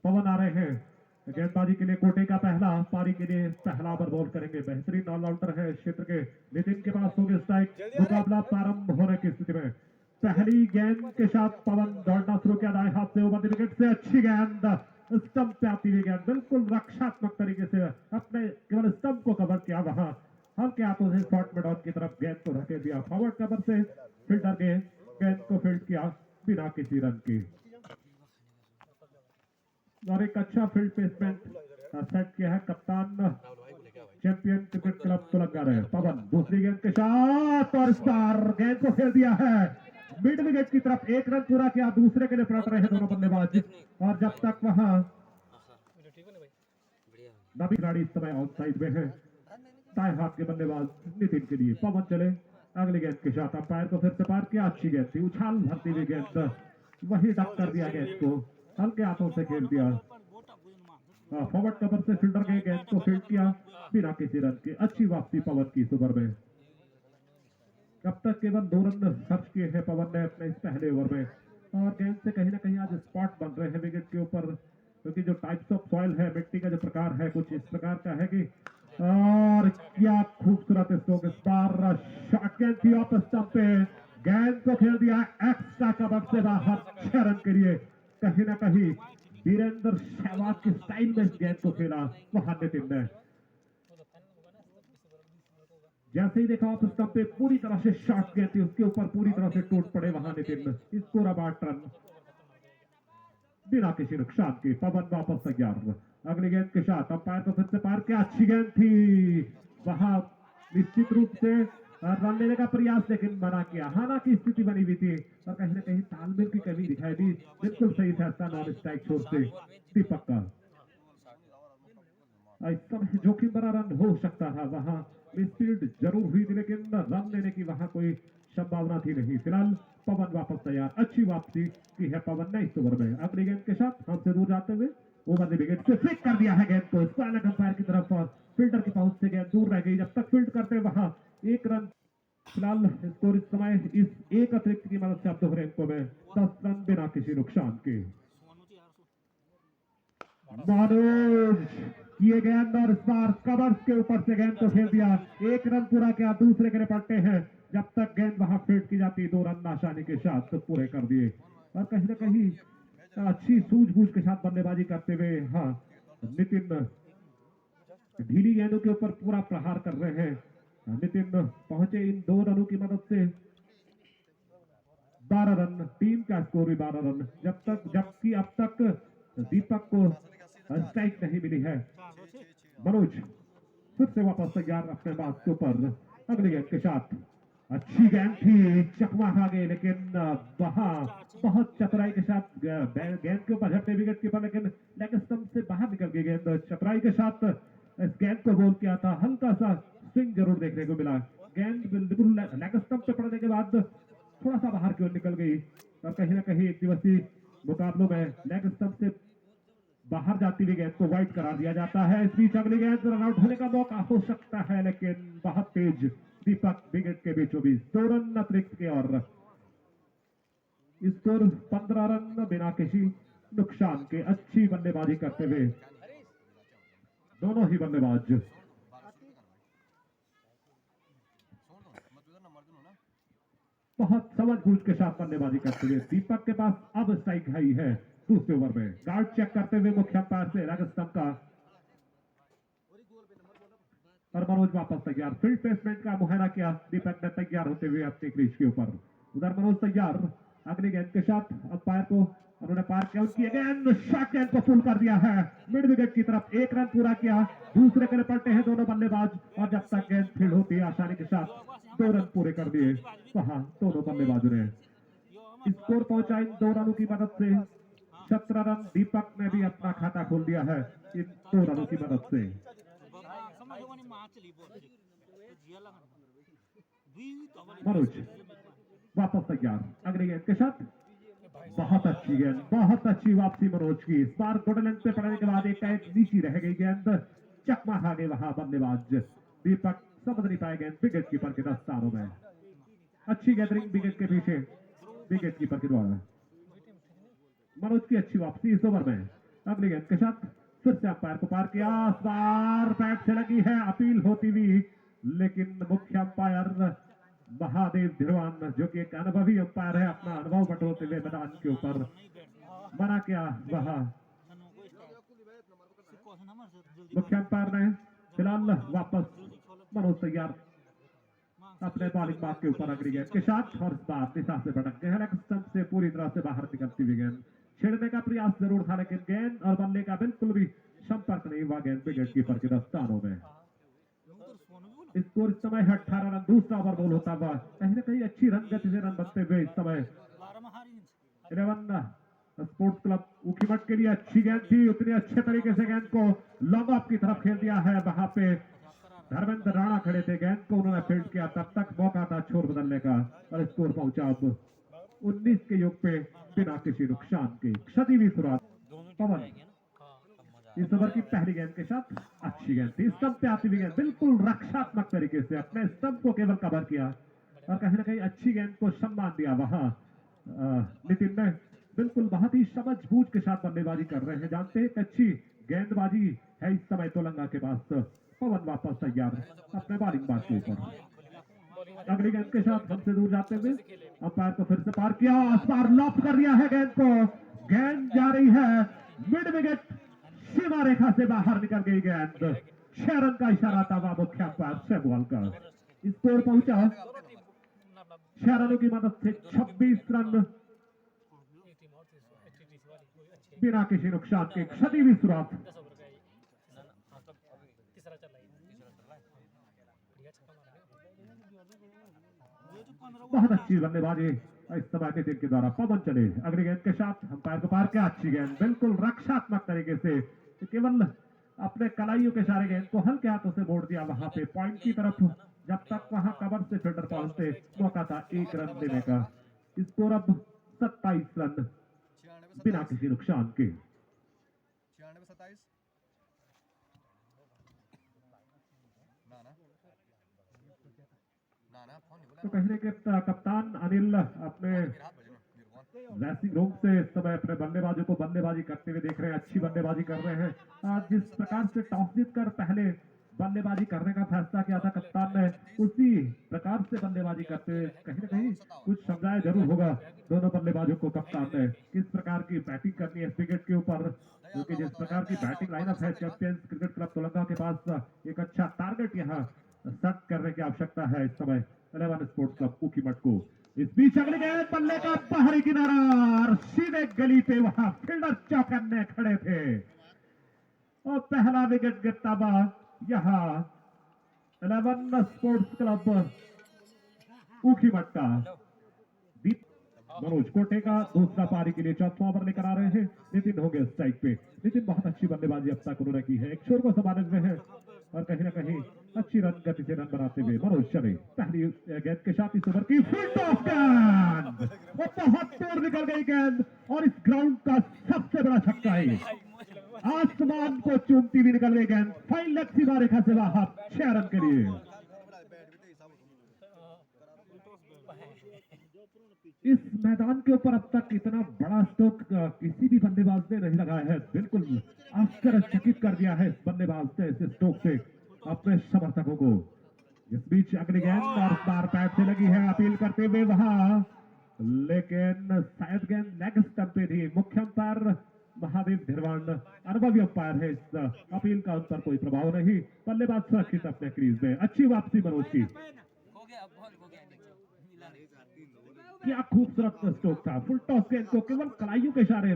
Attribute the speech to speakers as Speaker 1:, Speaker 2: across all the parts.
Speaker 1: पवन आ रहे हैं गेंदबाजी के लिए। कोटे का पहला पारी के लिए पहला ओवर बॉल करेंगे। बेहतरीन ऑलराउंडर है इस क्षेत्र के। नितिन के पास होगी स्ट्राइक। मुकाबला प्रारंभ होने की स्थिति में पहली गेंद के साथ पवन दौड़ना शुरू किया दाएं हाथ से ओवर द विकेट से। अच्छी गेंद स्टंप पे आती हुई गेंद बिल्कुल रक्षात्मक तरीके से अपने केवल स्टंप को कवर किया। वहां हल्के हाथों से शॉर्ट में डाउन की तरफ गेंद को धकेल दिया। फॉरवर्ड कवर से फील्डर के गेंद को फील्ड किया बिना किसी रन के। और एक अच्छा फील्ड प्लेसमेंट सेट किया है कप्तान चैंपियन क्रिकेट क्लब तेलंगाना है पवन। दूसरी गेंद के साथ और इस बार गेंद को खेल दिया है मिड विकेट की तरफ। एक रन पूरा किया। दूसरे के लिए पलट रहे हैं दोनों बल्लेबाज। और जब तक वहां नबी खिलाड़ी इस समय ऑन साइड में है दाएं हाथ के बल्लेबाज नितिन के लिए पवन चले अगली गेंद के साथ। अंपायर को फिर से पार किया। अच्छी गेंद थी। उछाल भरती हुई गेंद वही डक कर दिया गेंद को हल्के हाथों से खेल दिया। फॉरवर्ड कवर से फील्डर के गेंद को फील्ड किया बिना किसी रन के। अच्छी वापसी पवन की इस ओवर में। अब तक केवल 2 रन खर्च किए हैं पवन ने अपने इस पहले ओवर में। और गेंद से कहीं ना कहीं आज स्पॉट बन रहे हैं विकेट के ऊपर क्योंकि जो टाइप्स ऑफ सॉइल है मिट्टी का जो प्रकार है कुछ इस प्रकार का है कि। और क्या खूबसूरत स्ट्रोक। इस बार शॉट गेंद थी ऑफ स्टंप पे। गेंद को खेल दिया एक्स्ट्रा कवर से बाहर 6 रन के लिए। कहीं ना कहीं वीरेंद्र सहवाग के स्टाइल में इस गेंद को खेला वहां नितिन ने। जैसे ही देखा ऑफ स्टंप पे पूरी तरह से शॉट गेंद थी उसके ऊपर पूरी तरह से टूट पड़े वहां नितिन। स्कोर अब 8 रन बिना किसी नुकसान के। पवन वापस तैयार अगली गेंद के साथ। अंपायर को फिर से पार किया। अच्छी गेंद थी। वहां निश्चित रूप से रन लेने का प्रयास लेकिन मना किया। हालांकि स्थिति बनी हुई थी और कहीं ना कहीं तालमेल की कमी दिखाई दी। बिल्कुल सही फैसला नॉन स्ट्राइक छोर से दीपक का। इस समय जोखिम भरा रन हो सकता था। वहां मिसफील्ड जरूर हुई थी लेकिन रन लेने की वहां कोई संभावना थी नहीं। फिलहाल पवन वापस तैयार। अच्छी वापसी की है पवन ने इस ओवर में। अगली गेंद के साथ हमसे दूर जाते हुए ओवर द विकेट से फ्लिक कर दिया है गेंद को स्क्वायर अंपायर की तरफ और फील्डर की पहुंच से गेंद दूर रह गई। जब तक फील्ड करते वहां 1 रन। फिलहाल स्कोर इस समय इस एक अतिरिक्त की मदद से अब दोहरे अंकों में 10 रन बिना किसी नुकसान के। मनोज किए गेंद और इस बार कवर्स के ऊपर से गेंद को खेल दिया। 1 रन पूरा किया। दूसरे के लिए पलटे हैं। जब तक गेंद वहां फील्ड की जाती 2 रन आसानी के साथ तो पूरे कर दिए। और कहीं ना कहीं अच्छी सूझबूझ के साथ बल्लेबाजी करते हुए हाँ नितिन ढीली गेंदों के ऊपर पूरा प्रहार कर रहे हैं। नितिन पहुंचे इन 2 रनों की मदद से 12 रन। टीम का स्कोर भी 12 रन जबकि अब तक दीपक को स्ट्राइक नहीं मिली है। मनोज फिर से वापस तैयार अपने बात के ऊपर अगली गेंद के साथ। अच्छी गेंद थी। चकमा खा गए लेकिन वहां बहुत चतुराई के साथ गेंद के ऊपर झटके विकेट कीपर लेकिन लेग स्टंप से बाहर निकल गई गेंद। चतुराई के साथ इस गेंद को गोल किया था। हल्का सा स्विंग जरूर देखने को मिला। गेंद बिल्कुल लेग स्टंप पे पड़ने के बाद थोड़ा सा बाहर की ओर निकल गई। और कहीं ना कहीं एक दिवसीय मुकाबलों में लेग स्टंप से बाहर जाती हुई गेंद को वाइड करार दिया जाता है। इस बीच अगली गेंद रन आउट होने का मौका हो सकता है लेकिन बहुत तेज दीपक विकेट के बीचों बीच 2 रन अतिरिक्त के और स्कोर 15 रन बिना किसी नुकसान के। अच्छी बल्लेबाजी करते हुए दोनों ही बल्लेबाज बहुत समझबूझ के साथ बल्लेबाजी करते हुए। दीपक के पास अब स्ट्राइक हाई है दूसरे ओवर में। गार्ड चेक करते हुए मुख्य अंपायर से लेग स्टंप का और मनोज वापस तैयार। फील्ड प्लेसमेंट का मुहायना किया दीपक ने तैयार होते हुए अपने क्रीज के ऊपर। उधर मनोज तैयार अगली गेंद के साथ। अंपायर को उन्होंने पार किया। उनकी गेंद शॉट गेंद को फुल कर दिया है मिड विकेट की तरफ। 1 रन पूरा किया। दूसरे के लिए पलटे हैं दोनों बल्लेबाज और जब तक गेंद फील्ड होती है आसानी के साथ 2 रन पूरे कर दिए वहां दोनों बल्लेबाजों ने। स्कोर पहुंचा इन 2 रनों की मदद से 17 रन। दीपक ने भी अपना खाता खोल दिया है इन 2 रनों की मदद से। मनोज वापस तैयार अगली गेंद के साथ। बहुत अच्छी गेंद। बहुत अच्छी वापसी मनोज की। इस बार गुड लेंथ पे पड़ने के बाद एक नीची रह गई गेंद। चकमा खा गए वहां बल्लेबाज। दीपक समझ नहीं पाए गेंद विकेट कीपर के दस्तानों में। अच्छी गैदरिंग विकेट के पीछे विकेट कीपर के द्वारा। मनोज की अच्छी वापसी इस ओवर में। अगली गेंद के साथ फिर से अंपायर को पार किया, इस बार पैड से लगी है, अपील होती हुई, लेकिन मुख्य अंपायर महादेव धिरवान जो कि एक अनुभवी अंपायर है, अपना अनुभव बटोरते हुए मैदान के ऊपर मना किया। वह मुख्य अंपायर ने फिलहाल वापस मनोज तैयार अपने बॉलिंग मार्क के ऊपर। अगली गेंद के साथ और इस बार दिशा से भटक गए, लेग स्टंप से पूरी तरह से बाहर निकलती हुई गेंद, छेड़ने का प्रयास जरूर था लेकिन गेंद और बल्ले का बिल्कुल भी संपर्क नहीं हुआ गेंद विकेट कीपर के दस्तानों में। स्कोर इस समय है 18 रन, दूसरा ओवर बॉल होता हुआ, कहीं ना कहीं अच्छी रन गति से रन बनते हुए इस समय 11 स्पोर्ट्स क्लब ऊखीमठ के लिए अच्छी गेंद थी, उतनी अच्छे तरीके से गेंद को लॉन्ग ऑफ की तरफ खेल दिया है। वहां पे धर्मेंद्र राणा खड़े थे, गेंद को उन्होंने फील्ड किया, तब तक मौका था छोर बदलने का और स्कोर पहुंचा अब 19 के योग पे बिना किसी नुकसान के। क्षति भी शुरुआत पवन इस ओवर की पहली गेंद के साथ अच्छी गेंद थी, स्टंप पे आती हुई गेंद, बिल्कुल रक्षात्मक तरीके से अपने स्टंप को केवल कवर किया और कहीं ना कहीं अच्छी गेंद को सम्मान दिया। वहां नितिन ने बिल्कुल बहुत ही समझबूझ के साथ बल्लेबाजी कर रहे हैं, जानते हैं अच्छी गेंदबाजी है इस समय तोलंगा के पास। पवन वापस तैयार अपने बॉलिंग बार के ऊपर। अगली गेंद के साथ हमसे दूर जाते हुए अंपायर को फिर से पार किया, इस बार लॉक कर दिया है गेंद को, गेंद जा रही है मिड विकेट, सीमा रेखा से बाहर निकल गई गेंद। 6 रन का इशारा था वह मुख्य अंपायर से बॉल का। स्कोर पहुंचा 6 रनों की मदद से 26 रन बिना किसी नुकसान के। क्षति भी शुरुआत बहुत अच्छी बल्लेबाजी इस समय नितिन के द्वारा। पवन चले अगली गेंद के साथ अंपायर को पार किया, अच्छी गेंद बिल्कुल रक्षात्मक तरीके से, केवल अपने कलाइयों के सारे गेंद को हल्के हाथों से मोड़ दिया वहां पे पॉइंट की तरफ, जब तक वहां कवर से फील्डर पहुंचते मौका था 1 रन देने का। स्कोर अब 27 रन बिना किसी नुकसान के।
Speaker 2: 96-27
Speaker 1: तो कहने के कप्तान अनिल अपने ड्रेसिंग रूम से इस समय अपने बल्लेबाजों को बल्लेबाजी करते हुए देख रहे हैं, अच्छी बल्लेबाजी कर रहे हैं। आज जिस प्रकार से टॉस जीतकर पहले बल्लेबाजी करने का फैसला किया था कप्तान ने, उसी प्रकार से बल्लेबाजी करते हुए कहीं ना कहीं कुछ समझाया जरूर होगा दोनों बल्लेबाजों को कप्तान ने, किस प्रकार की बैटिंग करनी है विकेट के ऊपर, क्योंकि जिस प्रकार की बैटिंग लाइनअप है चैंपियंस क्रिकेट क्लब तोलंगा के पास, एक अच्छा टारगेट यहाँ सेट करने की आवश्यकता है इस समय 11 स्पोर्ट्स क्लब ऊखीमठ को। इस बीच अगली गेंद बल्ले का बाहरी किनारा और सीधे गली पे वहां फील्डर चौकन्ने खड़े थे और पहला विकेट गिरता हुआ यहाँ 11 स्पोर्ट्स क्लब ऊखीमठ का। मनोज कोटे का दूसरा पारी के लिए चौथा ओवर लेकर आ रहे हैं। नितिन हो गए स्ट्राइक पे। नितिन बहुत अच्छी बल्लेबाजी अब तक उन्होंने की है, एक छोर को संभाले हुए हैं और कहीं ना कहीं अच्छी रन गति से रन बनाते हुए मनोज चले पहली गेंद के साथ इस ओवर की फुल टॉस गेंद, वो बहुत दूर निकल गई गेंद और इस ग्राउंड का सबसे बड़ा छक्का है, आसमान को चूमती हुई निकल गई गेंद, फाइन लेग सीमा रेखा से बाहर 6 रन के लिए। इस मैदान के ऊपर अब तक इतना बड़ा स्ट्रोक किसी भी बल्लेबाज ने नहीं लगाया है, बिल्कुल आश्चर्यचकित कर दिया है इस बल्लेबाज ने इस स्ट्रोक से अपने समर्थकों को। इस बीच अगली गेंद और बार पैड से लगी है, अपील करते हुए वहां, लेकिन शायद गेंद लेग स्टंप पे थी। मुख्य अंपायर महादेव धिरवान अनुभवी अंपायर है, इस अपील का उन पर कोई प्रभाव नहीं। बल्लेबाज सुरक्षित अपने क्रीज में। अच्छी वापसी मनोज की, क्या खूबसूरत स्ट्रोक था, फुल टॉस गेंद को केवल कलाइयों के इशारे,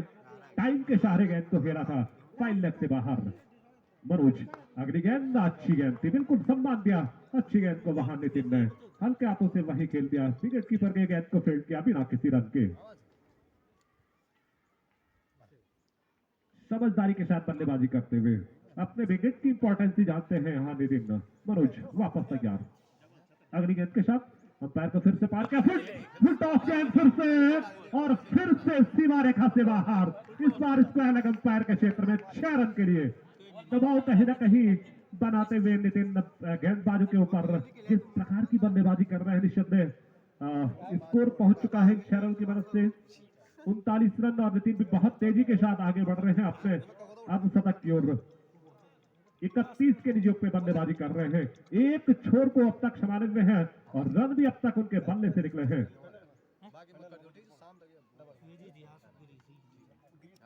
Speaker 1: टाइम के सहारे गेंद को खेला था, फाइन लेग से बाहर मनोज। अगली गेंद अच्छी गेंद थी, बिल्कुल सम्मान दिया अच्छी गेंद को वहां नितिन ने हल्के हाथों से वही खेल दिया, विकेट कीपर के गेंद को फील्ड किया बिना किसी रन के। समझदारी के साथ बल्लेबाजी करते हुए अपने विकेट की इंपॉर्टेंस ही जानते हैं यहाँ नितिन। मनोज वापस तैयार अगली गेंद के साथ अंपायर को फिर से पार किया, फुल टॉस गेंद फिर से और फिर से सीमा रेखा से बाहर। इस बार इसको अलग अंपायर के क्षेत्र में 6 रन के लिए दबाव कहीं ना कहीं बनाते हुए नितिन गेंदबाजों के ऊपर जिस प्रकार की बल्लेबाजी कर रहे हैं निःसंदेह स्कोर पहुंच चुका है 6 रन की मदद से 39 रन और नितिन भी बहुत तेजी के साथ आगे बढ़ रहे हैं अपने अर्धशतक की ओर। 31 के निजोग पे बल्लेबाजी कर रहे हैं, एक छोर को अब तक संभाले में है और रन भी अब तक उनके बल्ले से निकले हैं।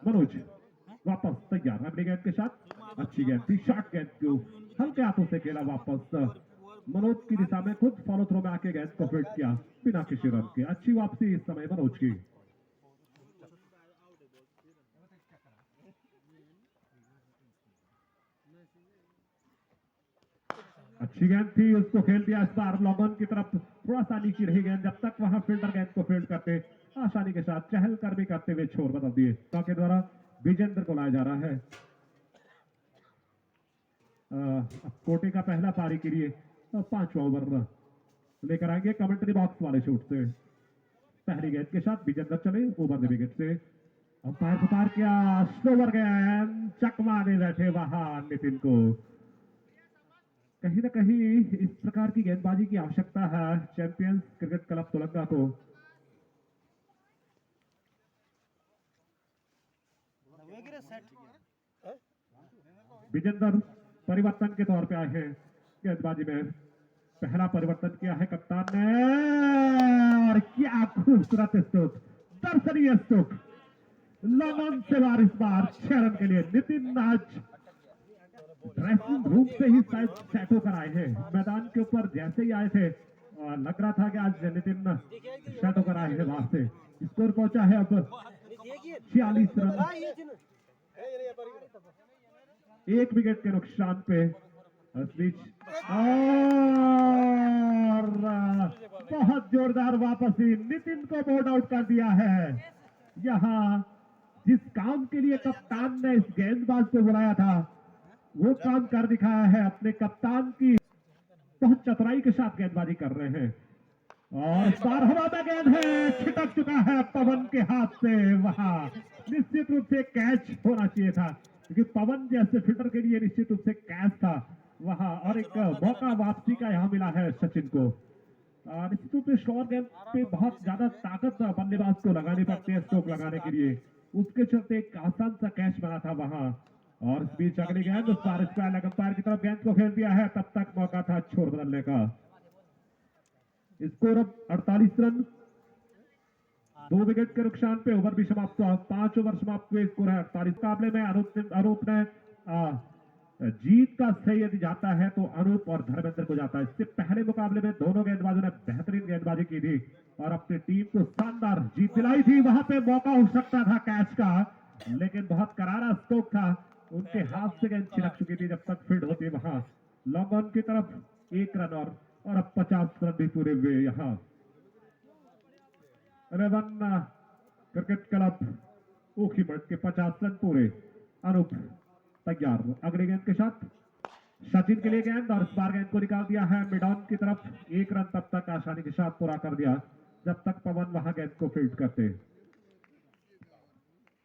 Speaker 1: मनोज वापस तैयार अगली गेंद के साथ, अच्छी गेंद थी, शॉर्ट गेंद को हल्के हाथों से खेला वापस मनोज की दिशा में, खुद फॉलो थ्रो में आके गेंद को फील्ड किया बिना किसी रन के। अच्छी वापसी इस समय मनोज की। अच्छी गेंद थी, उसको खेल दिया इस बार लॉगन की तरफ, थोड़ा सा नीचे रही गेंद, जब तक वहां फील्डर गेंद को फील्ड करते आसानी के साथ चहल कर भी करते हुए छोर बदल दिए। के द्वारा विजेंद्र को लाया जा रहा है कोटे का पहला पारी के लिए 5वां ओवर लेकर आएंगे कमेंट्री बॉक्स वाले शूट से। पहली गेंद के साथ विजेंद्र चले ओवर द विकेट से, अंपायर पुकार किया, स्लोवर गेंद चकमा दे बैठे वहां नितिन को। कहीं ना कहीं इस प्रकार की गेंदबाजी की आवश्यकता है चैंपियंस क्रिकेट क्लब तुलंगा को। विजेंद्र परिवर्तन के तौर पे आए हैं गेंदबाजी में, पहला परिवर्तन किया है कप्तान ने और क्या खूबसूरत स्ट्रोक, दर्शनीय स्ट्रोक, लॉन से बार इस बार 6 रन के लिए। नितिन आज ड्रेसिंग रूम से ही शायद सेट होकर आए हैं, मैदान के ऊपर जैसे ही आए थे लग रहा था कि आज नितिन सेट होकर आए हैं वहां से। स्कोर पहुंचा है अब 46 रन, 1 विकेट के नुकसान पे। इस बीच और बहुत जोरदार वापसी, नितिन को बोर्ड आउट कर दिया है। यहां जिस काम के लिए कप्तान ने इस गेंदबाज को बुलाया था वो काम कर दिखाया है, अपने कप्तान की बहुत चतुराई के साथ गेंदबाजी कर रहे हैं और इस बार हवा में गेंद है, छिटक चुका है पवन के हाथ से। वहां निश्चित रूप से कैच होना चाहिए था क्योंकि पवन जैसे फील्डर के लिए निश्चित रूप से कैच था वहां, और एक मौका वापसी का यहां मिला है सचिन को। निश्चित रूप से शॉर्ट गेंद पे बहुत ज्यादा ताकत बल्लेबाज को लगानी पड़ती है स्ट्रोक लगाने के लिए, उसके चलते एक आसान सा कैच बना था वहां। और इस बीच अगली गेंद उस बार स्क्वायर अंपायर की तरफ गेंद को खेल दिया है, तब तक मौका था छोर बदलने का। स्कोर अब 48 रन, 2 विकेट के नुकसान पे ओवर भी समाप्त हुआ, 5 ओवर समाप्त हुए, स्कोर है 48। मुकाबले में अनूप ने जीत का श्रेय यदि जाता है तो अनूप और धर्मेंद्र को जाता है। इससे पहले मुकाबले में दोनों गेंदबाजों ने बेहतरीन गेंदबाजी की थी और अपनी टीम को शानदार जीत दिलाई थी। वहां पे मौका हो सकता था कैच का, लेकिन बहुत करारा स्ट्रोक था, उनके हाथ से गेंद छिड़क चुकी थी जब तक फील्ड होती वहां। लॉन्ग ऑन की तरफ 1 रन और अब 50 रन भी पूरे हुए। यहाँ 11 क्रिकेट क्लब ओखीमठ के 50 रन पूरे। अनूप तैयार अगले गेंद के साथ, सचिन के लिए गेंद और इस बार गेंद को निकाल दिया है मिड ऑन की तरफ, 1 रन तब तक आसानी के साथ पूरा कर दिया जब तक पवन वहां गेंद को फील्ड करते।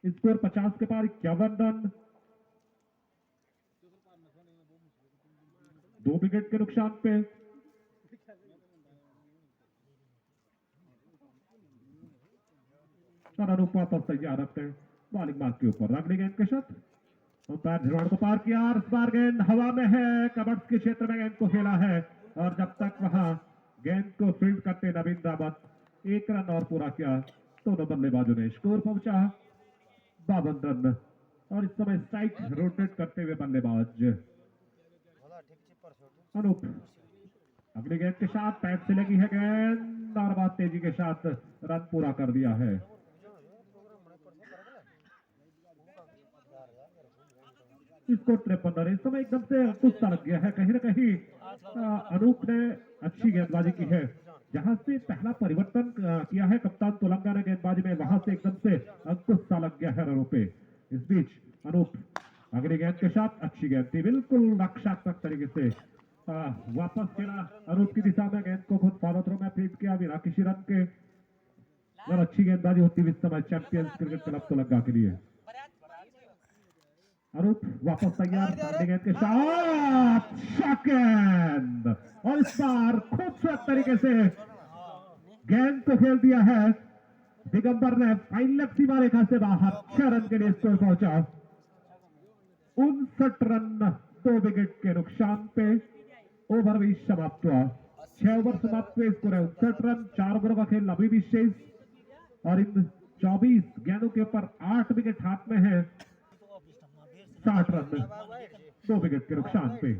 Speaker 1: स्कोर 50 के पार 51 रन, 2 विकेट के नुकसान पे। अनूप वापस तैयार अपने बॉलिंग मार्क के ऊपर, अगली गेंद के साथ अंपायर झिलवाड़ को पार किया और इस बार गेंद हवा में है, कबर्स के क्षेत्र में गेंद को खेला है और जब तक वहां गेंद को फील्ड करते नवीन रावत 1 रन और पूरा किया। दोनों बल्लेबाजों ने स्कोर पहुंचा 52 रन और इस समय स्ट्राइक रोटेट करते हुए बल्लेबाज अनूप अगली गेंद के साथ पैड से लगी है गेंद और बहुत तेजी के साथ रन पूरा कर दिया है। इसको 53 रन, इस समय एकदम से गुस्सा लग गया है कहीं ना कहीं। अनूप ने अच्छी गेंदबाजी की है, जहां से पहला परिवर्तन किया है कप्तान तुलंगा ने गेंदबाजी में, वहां से एकदम से गुस्सा लग गया है अनूप पे। इस बीच अनूप अगली गेंद के साथ अच्छी गेंद थी, बिल्कुल रक्षात्मक तरीके से वापस खेला अनूप की दिशा में, गेंद को खुद फॉलो थ्रो में फील्ड किया बिना किसी रन के। और अच्छी गेंदबाजी होती हुई इस समय चैंपियंस क्रिकेट क्लब तुलंगा के लिए। अनूप वापस तैयार अगली गेंद के साथ शॉट गेंद और इस बार खूबसूरत तरीके से गेंद को खेल दिया है दिगंबर ने फाइनल सीमा रेखा से बाहर 6 रन के लिए स्कोर पहुंचा। 59 रन 2 विकेट के नुकसान पे ओवर भी समाप्त हुआ। 6 ओवर समाप्त हुए, स्कोर है 59 रन। 4 ओवर का खेल अभी भी शेष और इन 24 गेंदों के ऊपर 8 विकेट हाथ में है। 60 रन 2 विकेट के नुकसान पे।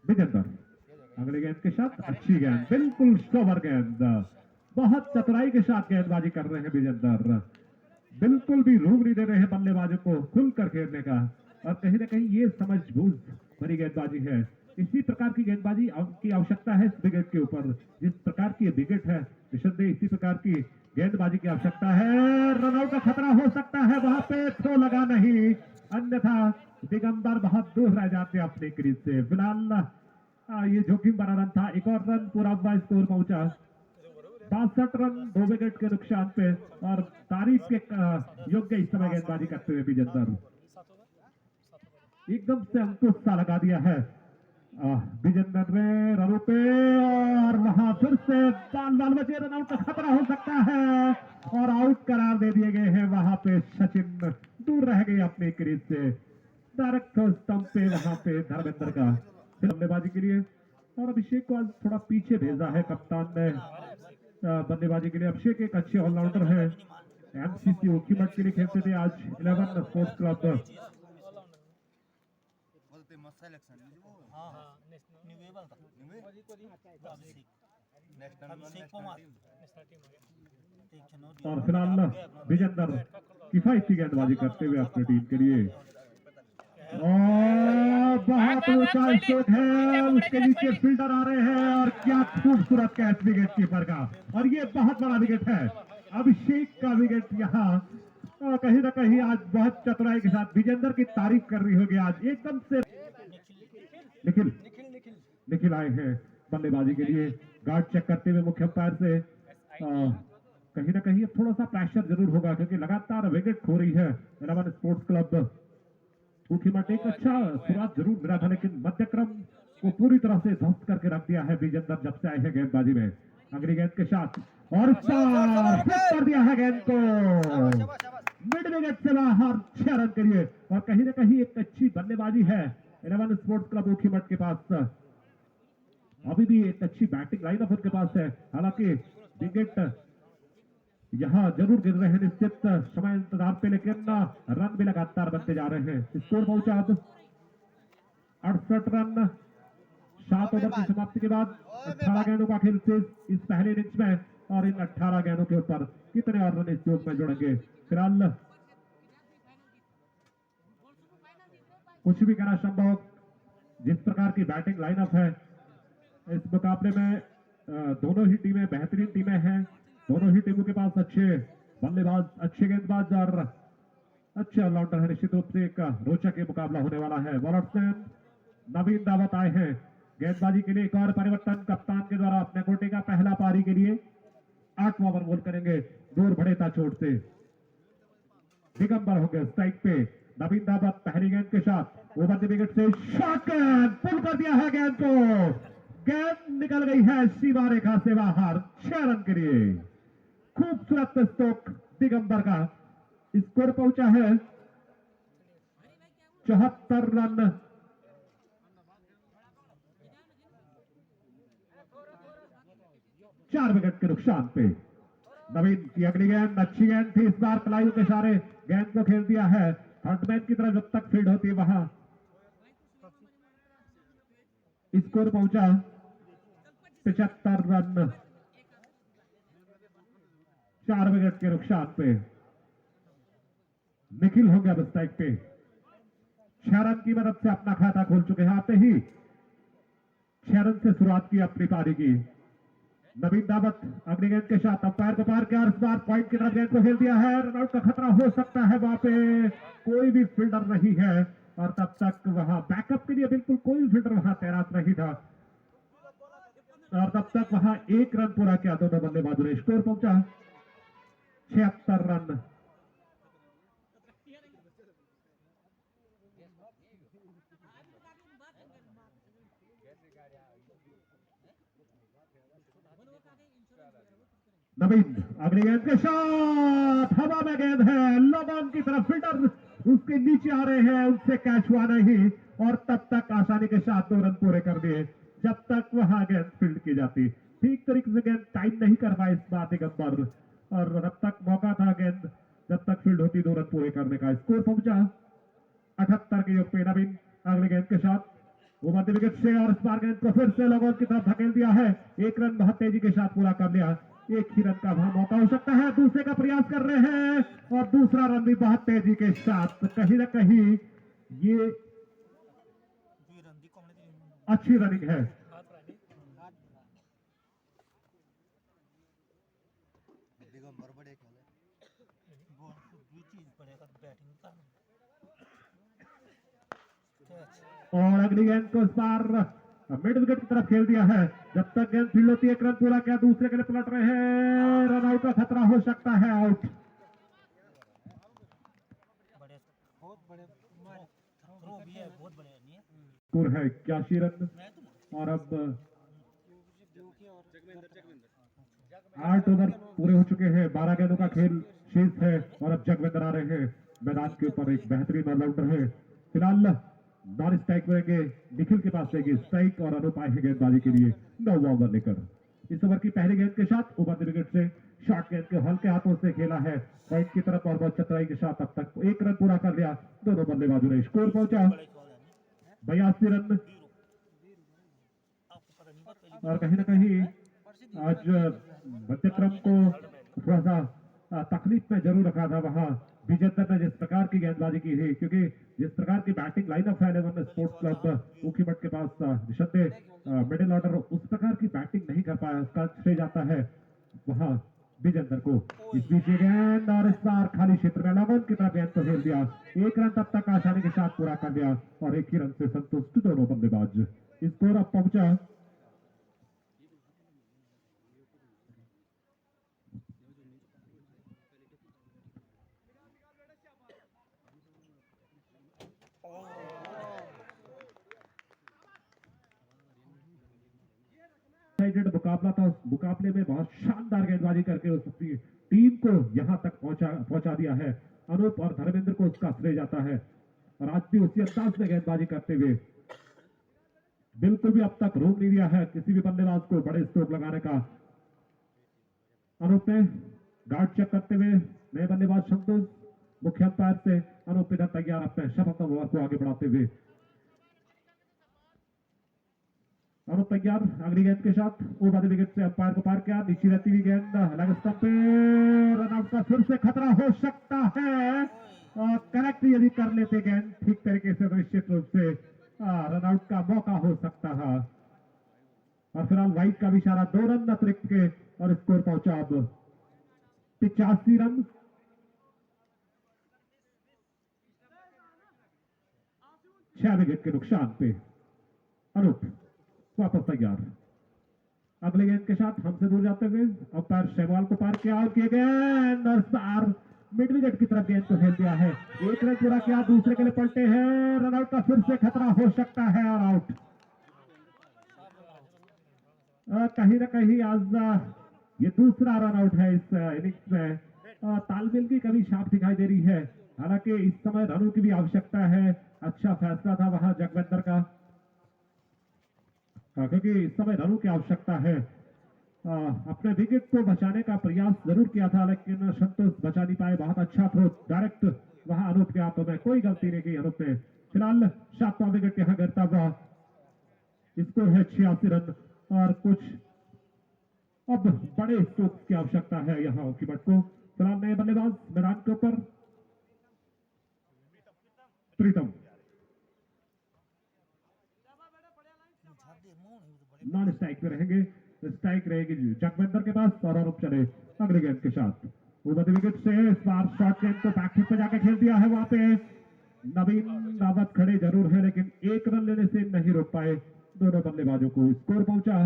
Speaker 1: विजेंदर अगले गेंद के साथ अच्छी गेंद, बिल्कुल स्टोवर गेंद, बहुत चतुराई के साथ गेंदबाजी कर रहे हैं विजेंदर। बिल्कुल भी रूम नहीं दे रहे हैं बल्लेबाजों को खुलकर खेलने का, और कहीं ना कहीं ये समझबूझ भरी गेंदबाजी है। इसी प्रकार की गेंदबाजी की आवश्यकता है इस विकेट के ऊपर। जिस प्रकार की विकेट है निसंदेह इसी प्रकार की गेंदबाजी की आवश्यकता है। रनआउट का खतरा हो सकता है, वहां पे थ्रो लगा नहीं, अन्यथा दिगंबर बहुत दूर रह जाते अपने क्रीज से। फिलहाल ये जोखिम भरा रन था। एक और रन पूरा हुआ, स्कोर पहुंचा 62 रन 2 विकेट के नुकसान पे, और तारीफ के योग्य इस समय गेंदबाजी करते हुए विजेंदर एकदम से अंकुश सा लगा दिया है विजेंदर ने रनों पे, और वहां फिर से बाल बचे। रनआउट का खतरा हो सकता है और आउट करार दे दिए गए हैं। वहां पे सचिन दूर रह गए अपने क्रीज से। डायरेक्ट स्टंप पे वहां पे धर्मेंद्र का बल्लेबाजी के लिए, और अभिषेक को आज थोड़ा पीछे भेजा है कप्तान ने बल्लेबाजी के लिए। अभिषेक एक अच्छे ऑलराउंडर है, एमसीसी ओखीमठ के लिए खेलते थे, आज 11 स्पोर्ट्स क्लब और फिलहाल विजेंदर किफायती गेंदबाजी करते हुए अपनी टीम के लिए। और बहुत ऊंचा स्ट्रोक है, उसके नीचे फील्डर आ रहे हैं, और क्या खूबसूरत कैच विकेट कीपर का, और ये बहुत बड़ा विकेट है अभिषेक का विकेट। यहाँ कहीं ना कहीं आज बहुत चतुराई के साथ विजेंदर की तारीफ कर रही होगी आज एकदम से। निखिल आए हैं बल्लेबाजी के लिए, गार्ड चेक करते हुए मुख्य अंपायर से। कहीं ना कहीं थोड़ा सा प्रेशर जरूर होगा क्योंकि लगातार विकेट खो रही है 11 स्पोर्ट्स क्लब ऊखीमठ। एक अच्छा शुरुआत जरूर मिला था, लेकिन मध्यक्रम को पूरी तरह से ध्वस्त करके रख दिया है विजेंदर जब से आए हैं गेंदबाजी में। अगली गेंद के साथ और कर दिया है गेंद को मिड विकेट से बाहर 6 रन के लिए, और कहीं ना कहीं एक अच्छी बल्लेबाजी है 11 स्पोर्ट्स क्लब ऊखीमठ के पास। अभी भी एक अच्छी बैटिंग लाइनअप उनके पास है, हालांकि विकेट यहां जरूर गिर रहे हैं निश्चित समय इंतजार पे, लेकिन रन भी लगातार बनते जा रहे हैं। स्कोर पहुंचा अब 68 रन 7 ओवर की समाप्ति के बाद। 18 गेंदों का खेल शेष इस पहले इनिंग्स में, और इन 18 गेंदों के ऊपर कितने और रन इस योग में जुड़ेंगे। फिलहाल कुछ भी कहना संभव, जिस प्रकार की बैटिंग लाइनअप है इस मुकाबले में, दोनों ही टीमें बेहतरीन टीमें हैं। दोनों ही टीमों के पास अच्छे बल्लेबाज, अच्छे गेंदबाज और अच्छे ऑलराउंडर है। निश्चित रूप से एक रोचक मुकाबला होने वाला है। बॉलर्स में नवीन दावत आए हैं गेंदबाजी के लिए। एक और परिवर्तन कप्तान के द्वारा अपने कोटे का पहला पारी के लिए 8वां ओवर बॉल करेंगे दूर बढ़ेता चोट से। दिगंबर होंगे स्ट्राइक पे। नवीन दावत पहली गेंद के साथ ओवर द विकेट से शॉट गेंद पुल कर दिया है गेंद को, गेंद निकल गई है सीमा रेखा से बाहर 6 रन के लिए। खूबसूरत स्ट्रोक दिगंबर का, स्कोर पहुंचा है 74 रन 4 विकेट के नुकसान पे। नवीन की अगली गेंद अच्छी गेंद थी, इस बार कलाइयों के इशारे गेंद को खेल दिया है थर्डमैन की तरफ, जब तक फील्ड होती है वहां। स्कोर पहुंचा 75 रन 4 विकेट के नुकसान पे। निखिल हो गया स्ट्राइक पे, 6 रन की मदद से अपना खाता खोल चुके हैं। आते ही 6 रन से शुरुआत की अपनी पारी की। नवीन दावत अगली गेंद के साथ अंपायर को पार किया और इस बार पॉइंट की तरफ गेंद को खेल दिया है। रनआउट का खतरा हो सकता है, वहां पे कोई भी फील्डर नहीं है, और तब तक वहां बैकअप के लिए बिल्कुल कोई फील्डर वहां तैनात नहीं था, और तब तक वहां 1 रन पूरा किया दोनों बल्लेबाजों ने। स्कोर पहुंचा 76 रन नवीन अगली गेंद के शॉट, हवा में गेंद है, लॉन की तरफ, फील्डर उसके नीचे आ रहे हैं, उससे कैच हुआ नहीं और तब तक आसानी के साथ 2 रन पूरे कर दिए जब तक वहां गेंद फील्ड की जाती। ठीक तरीके से गेंद टाइम नहीं कर पाए इस बार दिगंबर, और जब तक मौका था गेंद जब तक फील्ड होती 2 रन पूरे करने का। स्कोर पहुंचा 78 के योग पे। नवीन अगले गेंद के साथ उभरती विकेट से, और इस बार गेंद को फिर से लोगों की तरफ धकेल दिया है। 1 रन बहुत तेजी के साथ पूरा कर लिया। 1 ही रन का वहां मौका हो सकता है, दूसरे का प्रयास कर रहे हैं और दूसरा रन भी बहुत तेजी के साथ। कहीं ना कहीं ये अच्छी रनिंग है।
Speaker 2: दिगंबर बड़े खेले
Speaker 1: और अगली गेंद को इस बार मिड विकेट की तरफ खेल दिया है। जब तक गेंद फील्ड होती है 1 रन पूरा किया, दूसरे के लिए पलट रहे हैं, रन आउट का खतरा हो सकता है, आउट। स्कोर है 81 रन और अब 8 ओवर पूरे हो चुके हैं। 12 गेंदों का खेल शेष है और अब जगविंदर आ रहे हैं मैदान के ऊपर। एक बेहतरीन ऑलराउंडर है। फिलहाल नॉन स्ट्राइक रहेंगे, निखिल के पास रहेगी स्ट्राइक और अनुप आए हैं गेंदबाजी के लिए 9 ओवर लेकर। इस ओवर की पहली गेंद के साथ ओवर विकेट से शॉर्ट गेंद के हल्के हाथों से खेला है पॉइंट की तरफ और बहुत चतुराई के साथ अब तक 1 रन पूरा कर लिया दोनों बल्लेबाजों ने। स्कोर पहुंचा 82 रन और कहीं ना कहीं आज मध्यक्रम को थोड़ा सा तकलीफ में जरूर रखा था वहां विजेंदर ने जिस प्रकार की गेंदबाजी की है, क्योंकि जिस प्रकार की बैटिंग लाइनअप है इलेवन स्पोर्ट्स क्लब ऊखीमठ के पास निसंदेह मिडिल ऑर्डर उस प्रकार की बैटिंग नहीं कर पाया, उसका श्रेय जाता है वहां विजेंदर को। इस बीच ये गेंद और इस बार खाली क्षेत्र में लगन की तरफ गेंद को खेल दिया। 1 रन तब तक आसानी के साथ पूरा कर दिया और 1 ही रन से संतुष्ट दोनों बल्लेबाज। स्कोर अब पहुंचा 1-1 मुकाबला था। उस मुकाबले में बहुत शानदार गेंदबाजी करके उस अपनी टीम को यहां तक पहुंचा दिया है। अनूप और धर्मेंद्र को उसका श्रेय जाता है और आज भी उसी अंदाज में गेंदबाजी करते हुए बिल्कुल भी अब तक रोक नहीं दिया है किसी भी बल्लेबाज को बड़े स्ट्रोक लगाने का। अनूप ने गार्ड चेक करते हुए नए बल्लेबाज संतोष मुख्य अंपायर से अनूप इधर तैयार अपने शतक ओवर को आगे बढ़ाते हुए। अनूप तैयार अगली गेंद के साथ ओवर विकेट से अंपायर को पार किया, नीचे रहती हुई गेंद लेग स्टंप पे, रन आउट का फिर से खतरा हो सकता है और करेक्ट यदि कर लेते गेंद ठीक तरीके से निश्चित रूप से रन आउट का मौका हो सकता है। और फिलहाल वाइड का भी इशारा 2 रन अतिरिक्त के और स्कोर पहुंचा अब 85 रन। छह विकेट के नुकसान पे अनूप वापस तैयार। अगले गेंद के साथ हमसे दूर जाते हुए अंपायर शैवाल को पार किया और किए गेंद और सार मिड विकेट की तरफ गेंद को खेल दिया है। 1 रन पूरा किया, दूसरे के लिए पलटे हैं, रन आउट का फिर से खतरा हो सकता है और आउट। कहीं ना कहीं आज ये दूसरा रन आउट है इस इनिंग्स में। तालमेल की कमी साफ दिखाई दे रही है, हालांकि इस समय रनों की भी आवश्यकता है। अच्छा फैसला था वहां जगविंदर का, क्योंकि इस समय रनों की आवश्यकता है। अपने विकेट को बचाने का प्रयास जरूर किया था लेकिन संतोष बचा नहीं पाए। बहुत अच्छा थ्रो डायरेक्ट वहां अनूप के हाथों में, कोई गलती नहीं की अनूप ने। फिलहाल 7वां विकेट यहां गिरता हुआ स्कोर है 86 रन और कुछ अब बड़े स्ट्रोक्स की आवश्यकता है यहां ऊखीमठ को। फिलहाल नए बल्लेबाज मैदान के ऊपर प्रीतम नॉन स्ट्राइक में रहेंगे, स्ट्राइक रहेगी जगविंदर के पास और अनूप चले अगले गेंद के साथ। ओवर विकेट से इस बार शॉर्ट गेंद को बैकफुट पे जाके खेल दिया है। वहां पे नवीन रावत खड़े जरूर है लेकिन 1 रन लेने से नहीं रोक पाए दोनों बल्लेबाजों को। स्कोर पहुंचा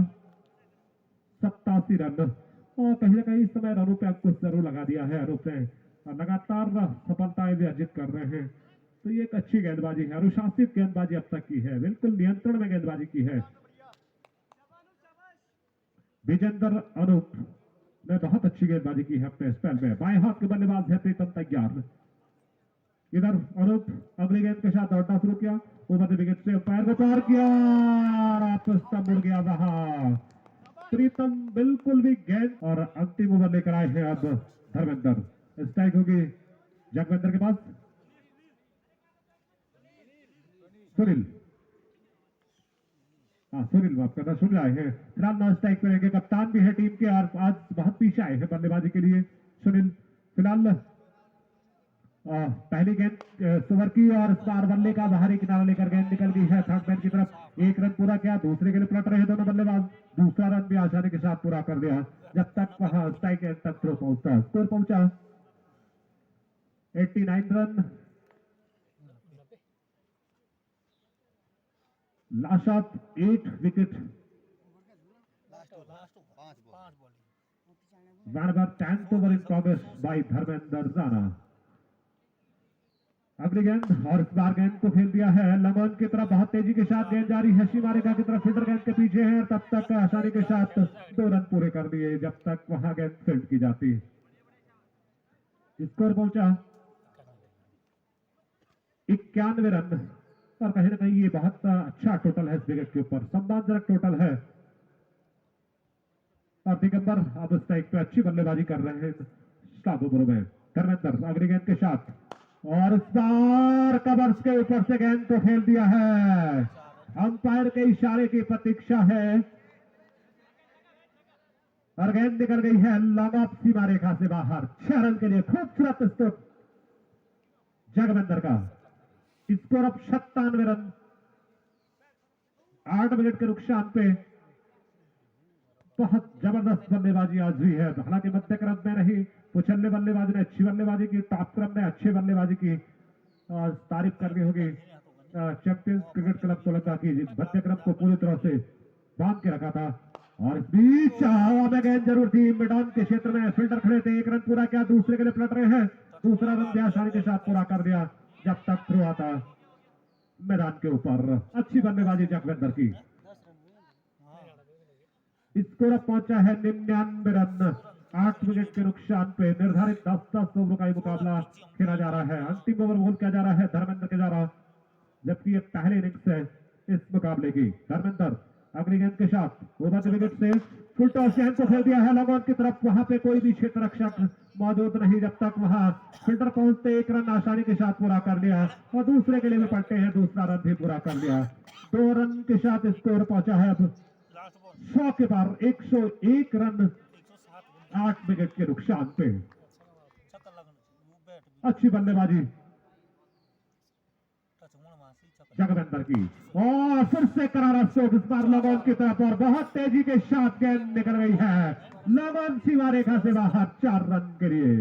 Speaker 1: 87 रन और कहीं ना कहीं इस समय रनों पे कुछ जरूर लगा दिया है अनूप ने। लगातार सफलताएं भी अर्जित कर रहे हैं, तो ये एक अच्छी गेंदबाजी है, अनुशासित गेंदबाजी अब तक की है, बिल्कुल नियंत्रण में गेंदबाजी की है। विजेंद्र अनूप ने बहुत अच्छी गेंदबाजी की है अपने स्पेल में। बाएं हाथ के बल्लेबाज है प्रीतम तैयार। इधर अनूप अगली गेंद के साथ दौड़ना शुरू किया, ऊपर विकेट से पैर को पार किया और वापस तब मुड़ गया वहां। प्रीतम बिल्कुल भी गेंद और अंतिम ओवर लेकर आए हैं अब धर्मेंद्र। स्ट्राइक होगी जगविंदर के पास। सुनील, सुनील माफ करना, सुन आए हैं फिलहाल नॉन स्ट्राइक पे रहेंगे। कप्तान भी है टीम के और आज बहुत पीछे आए हैं बल्लेबाजी के लिए सुनील। फिलहाल पहली गेंद सुवर की और इस बार बल्ले का बाहरी किनारा लेकर गेंद निकल गई है थर्ड मैन की तरफ। एक रन पूरा किया, दूसरे के लिए पलट रहे दोनों बल्लेबाज। दूसरा रन भी आसानी के साथ पूरा कर दिया जब तक वहां स्ट्राइक एंड तक थ्रो पहुंचता। स्कोर पहुंचा 89 रन। Last of 8 wicket.
Speaker 2: पांच बॉल।
Speaker 1: बार 10th over in progress by Dharmendra Rana. अगली गेंद और इस बार गेंद को खेल दिया है लमन की तरफ। बहुत तेजी के साथ गेंद जारी है सीमा रेखा की तरफ। फील्डर गेंद के पीछे है और तब तक आसानी के साथ 2 रन पूरे कर दिए जब तक वहां गेंद फील्ड की जाती। स्कोर पहुंचा 91 रन और कहीं ना कहीं ये बहुत अच्छा टोटल है इस विकेट के ऊपर, सम्मानजनक टोटल है। और दिगंबर अब स्ट्राइक पे अच्छी बल्लेबाजी कर रहे हैं स्टाफ ओवरों में। धर्मेंद्र अगली गेंद के साथ और इस बार कवर्स के ऊपर से गेंद को खेल दिया है। अंपायर के इशारे की प्रतीक्षा है और गेंद निकल गई है लॉन्ग ऑफ सीमा रेखा से बाहर। 6 रन के लिए खूबसूरत स्टोक जगविंदर का। स्कोर अब 97 रन। 8 विकेट के नुकसान पे बहुत जबरदस्त बल्लेबाजी आज हुई है। हालांकि मध्य क्रम में नहीं, पुछल्ले बल्लेबाजी ने अच्छी बल्लेबाजी की, टॉप क्रम में अच्छी बल्लेबाजी की। तारीफ करनी होगी चैंपियंस क्रिकेट क्लब कोलकाता की, मध्य क्रम को पूरी तरह से बांध के रखा था। और इस बीच हवा में गेंद जरूर थी, मैदान के क्षेत्र में फील्डर खड़े थे। 1 रन पूरा किया, दूसरे के लिए पलट रहे हैं। दूसरा रन भी आसानी के साथ पूरा कर दिया जब तक थ्रो आता मैदान के ऊपर। अच्छी बल्लेबाजी जगविंदर की। स्कोर अब पहुंचा है 99 रन। 8 विकेट के नुकसान पे निर्धारित 10-10 ओवरों का मुकाबला खेला जा रहा है। अंतिम ओवर बॉल किया जा रहा है धर्मेंद्र के द्वारा, जबकि ये पहले इनिंग्स है इस मुकाबले की। धर्मेंद्र अगली गेंद के साथ ओवर विकेट से फुल टॉस गेंद को खेल दिया है लॉन्ग ऑन की तरफ। वहां पे कोई भी क्षेत्र रक्षक मौजूद नहीं जब तक वहां फील्डर पहुंचते 1 रन आसानी के साथ पूरा कर लिया और दूसरे के लिए भी पलटे हैं, दूसरा रन भी पूरा कर लिया। 2 रन के साथ स्कोर पहुंचा है अब 100 के पार। 101 रन 8 विकेट के नुकसान पे। अच्छी बल्लेबाजी जगविंदर की और फिर से करारा स्ट्रोक इस बार लगन की तरफ और बहुत तेजी के साथ गेंद निकल गई है लगन सीमा रेखा से बाहर। 4 रन के लिए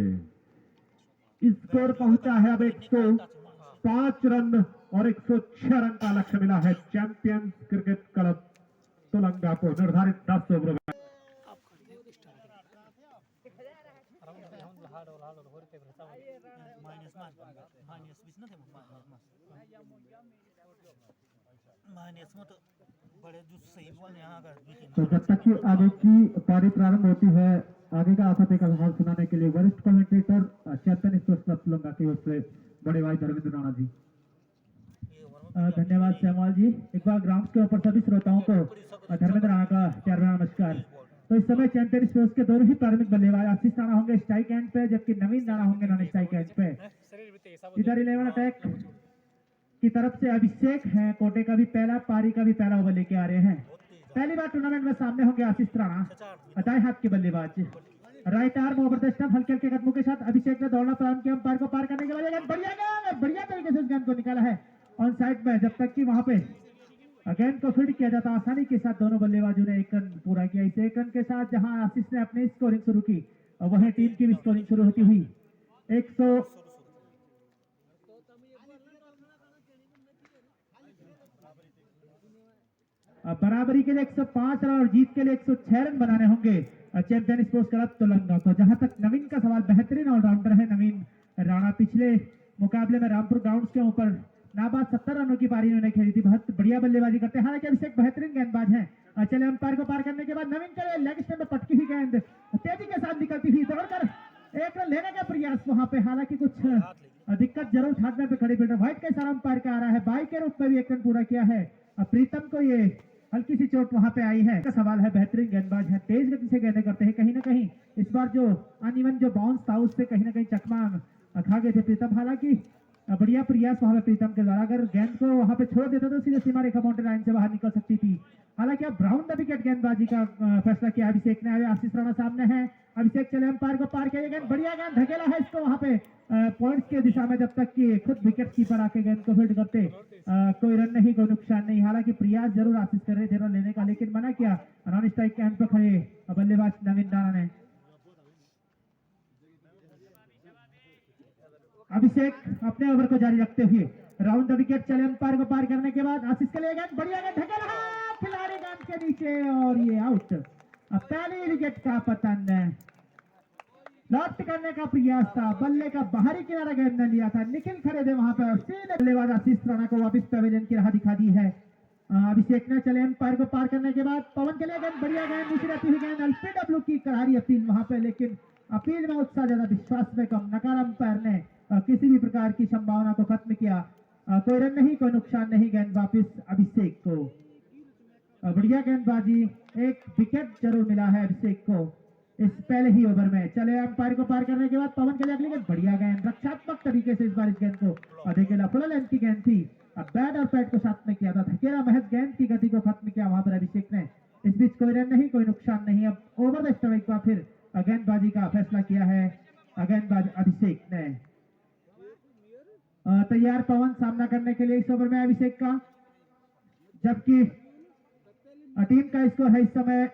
Speaker 1: स्कोर पहुंचा है अब 105 रन और 106 रन का लक्ष्य मिला है चैंपियंस क्रिकेट क्लब तुलंगा को निर्धारित 10 ओवर में।
Speaker 3: तो जब तक कि आगे की पारी प्रारंभ होती है, आगे का आफत का हाल सुनाने के लिए वरिष्ठ कमेंटेटर चैंपियन स्पोर्ट्स क्लब तुलंगा की ओर से बड़े भाई धर्मेंद्र राणा जी। धन्यवाद श्यामल जी। एक बार ग्राउंड के ऊपर सभी श्रोताओं को धर्मेंद्र राणा का प्यार भरा नमस्कार। तो इस समय चैंपियन स्पोर्ट्स के दोनों ही प्रारंभिक बल्लेबाज आशीष राणा होंगे स्ट्राइक एंड पे, जबकि नवीन राणा होंगे नॉन स्ट्राइक एंड पे। इधर 11 अटैक की तरफ से अभिषेक हैं, कोटे का भी पहला, पारी का भी पहला ओवर लेके आ रहे हैं। पहली बार टूर्नामेंट में सामने होंगे आशीष राणा, दाएं हाथ के बल्लेबाज। Right arm over the stump, हल्के हल्के कदमों के साथ अभिषेक ने दौड़ना प्रारंभ किया। अंपायर को पार करने के बाद बढ़िया तरीके से इस गेंद को निकाला है ऑन साइड में, जब तक कि वहां पे गेंद को फील्ड किया जाता आसानी के साथ दोनों बल्लेबाजों ने 1 रन पूरा किया। इस 1 रन के साथ जहां आशीष ने अपनी स्कोरिंग शुरू की और वहीं टीम की भी स्कोरिंग शुरू होती हुई 100 बराबरी के लिए 105 रन और जीत के लिए 106 रन बनाने होंगे चैंपियन स्पोर्ट्स क्लब तुलंगा को। जहां तक नवीन का सवाल, बेहतरीन ऑलराउंडर है नवीन राणा। पिछले मुकाबले में रामपुर ग्राउंड के ऊपर नाबाद 70 रनों की पारी उन्होंने खेली थी। बहुत बढ़िया बल्लेबाजी करते हैं, हालांकि अभिषेक बेहतरीन गेंदबाज हैं। चले अंपायर को पार करने के बाद नवीन करे लेग स्टंप में पटकी हुई गेंद तेजी के साथ निकलती हुई दौड़कर एक रन लेने का प्रयास वहां पे, हालांकि कुछ दिक्कत जरूर हाथ पे खड़ी फील्डर व्हाइट का इशारा अंपायर का आ रहा है। बाई के रूप में भी एक रन पूरा किया है। प्रीतम को ये हल्की सी चोट वहां पे आई है। का सवाल है, बेहतरीन गेंदबाज है, तेज गति से गेंदें करते हैं। कहीं ना कहीं इस बार जो अनइवन जो बाउंस था उससे कहीं ना कहीं चकमा खा गए थे प्रीतम। हालांकि बढ़िया प्रयास वहां पे प्रीतम के द्वारा, अगर गेंद को वहां पे छोड़ देता तो सीधे सीमा रेखा बाउंड्री लाइन से बाहर निकल सकती थी। हालांकि अब ब्राउन द विकेट गेंदबाजी का फैसला किया अभिषेक ने। आशीष राणा सामने है, अभिषेक चले अंपायर को पार किया, गेंद बढ़िया गेंद धकेला है इसको वहां पे पॉइंट्स के दिशा में, जब तक कि खुद विकेट कीपर आके गेंद को फील्ड करते कोई रन नहीं, कोई नुकसान नहीं। हालांकि प्रयास जरूर आशीष कर रहे थे रन लेने का, लेकिन मना किया नॉन स्ट्राइक कैंप पर खड़े बल्लेबाज नवीन राणा ने। अभिषेक अपने ओवर को जारी रखते हुए राउंड द विकेट चले अंपायर को पार करने के बाद आशीष के लिए गेंद बढ़िया गेंद धकेला है खिलाड़ी गेंद के नीचे और ये आउट। अब पहली विकेट का पतन, लॉफ्ट करने का प्रयास था, बल्ले का बाहरी किनारा गेंद ने लिया था, निखिल खड़े थे वहां पर और सीधे बल्लेबाज आशीष राणा को वापस पवेलियन की राह दिखा दी है। अभिषेक ने चले अंपायर को पार करने के बाद पवन के लिए गेंद बढ़िया गेंद, नीचे रहती हुई गेंद, एलपीडब्ल्यू की करारी अपील वहां पे, लेकिन अपील में उत्साह ज्यादा विश्वास में कम, नकार अंपायर ने किसी भी प्रकार की संभावना को खत्म किया। कोई रन नहीं, कोई नुकसान नहीं, गेंद वापस अभिषेक को। बढ़िया गेंदबाजी, एक विकेट जरूर मिला है अभिषेक को इस पहले ही ओवर में। चले अंपायर को पार करने के बाद पवन के लिए अगली गेंद बढ़िया गेंद, रक्षात्मक तरीके से इस बार इस गेंद को धकेला, फुल लेंथ की गेंद थी, अब बैट और पैड को साथ में किया था, धकेला महज गेंद की गति को खत्म किया वहां पर अभिषेक ने। इस बीच कोई रन नहीं, कोई नुकसान नहीं। अब ओवर द स्टंप एक बार फिर गेंदबाजी का फैसला किया है गेंदबाज अभिषेक ने। तैयार पवन सामना करने के लिए इस ओवर में अभिषेक का, जबकि टीम का स्कोर है इस समय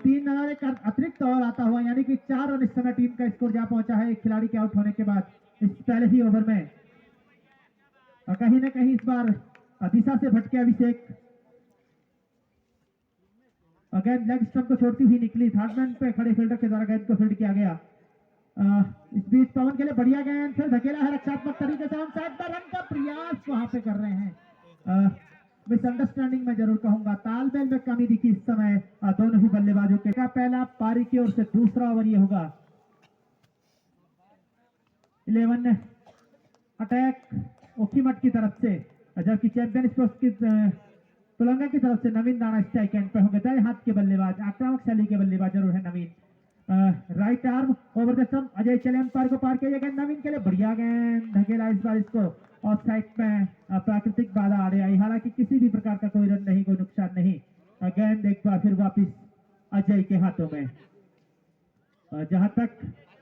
Speaker 3: 3 रन, एक अतिरिक्त ओवर आता हुआ, यानी कि 4 रन इस समय टीम का स्कोर जा पहुंचा है एक खिलाड़ी के आउट होने के बाद इस पहले ही ओवर में। कहीं ना कहीं इस बार दिशा से भटके अभिषेक, गेंद लेग स्टंप को छोड़ती हुई निकली, थर्ड मैन पे खड़े फील्डर के द्वारा गेंद को फील्ड किया गया। इस बीच पवन के लिए बढ़िया गेंद, फिर धकेला है रक्षात्मक तरीके से, रन का प्रयास वहां पे कर रहे हैं। मिसअंडरस्टैंडिंग में जरूर कहूंगा, तालमेल में कमी दिखी इस समय दोनों ही बल्लेबाजों के। पहला पारी की ओर से दूसरा ओवर ये होगा। 11 अटैक ओखीमठ की तरफ से, जबकि चैंपियन स्पोर्ट्स की तुलंगा की तरफ से नवीन राणा स्ट्राइक एंड पे होंगे। दाएं हाथ के बल्लेबाज, आक्रामक शैली के बल्लेबाज जरूर है Naveen. Right arm over the stump, Ajay चले अंपायर को पार किया, गेंद नवीन के लिए बढ़िया गेंद धकेला, इस बार इसको ऑफ साइड में प्राकृतिक बाधा आ आई, हालांकि किसी भी प्रकार का कोई रन नहीं, कोई नुकसान नहीं। गेंद एक बार फिर वापिस अजय के हाथों में। जहां तक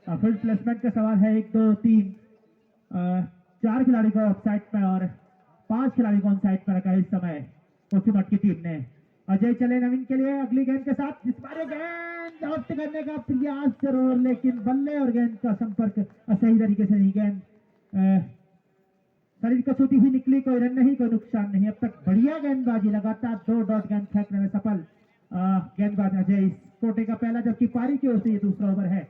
Speaker 3: फील्ड प्लेसमेंट का सवाल है, 1 2 3 4 खिलाड़ी को ऑफ साइड में और 5 खिलाड़ी को ऑन साइड पर रखा है इस समय ओखीमठ की टीम ने। अजय चले नवीन के लिए अगली गेंद के साथ, इस बार गेंद आउट करने का प्रयास जरूर, लेकिन बल्ले और गेंद का संपर्क सही तरीके से नहीं, गेंद शरीर को छूती हुई निकली, कोई रन नहीं, कोई नुकसान नहीं। अब तक बढ़िया गेंदबाजी, लगातार 2 डॉट गेंद फेंकने में सफल गेंदबाज अजय, इस कोटे का पहला, जबकि पारी की ओर से ये दूसरा ओवर है।